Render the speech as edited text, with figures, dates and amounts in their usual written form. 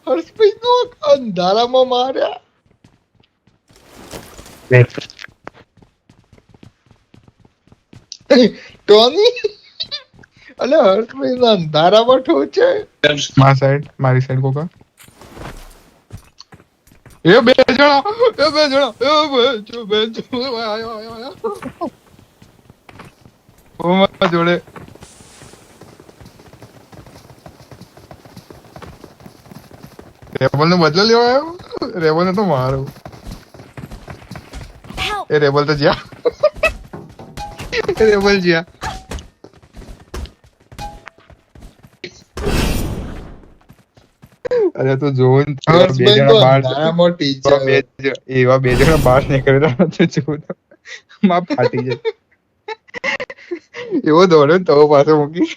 હર્ષભાઈ નોક અંધારામાં માર્યા. ટોની અલે હર્ષભાઈ ના અંધારામાં ઠોચે. મારી સાઈડ કોકા એ બે જણા જોડે રેબલ નો બદલો લેવા આવ્યો. રેબલ ને તો મારું એ રેબલ તો જ્યાં રેબલ જ્યાં અરે તું જોન બે જણા બહાર એવા બે જણા બહાર નીકળેલા તો જોન માં ફાટી જાય એવો દોડ્યો ને તો પાછો મૂકી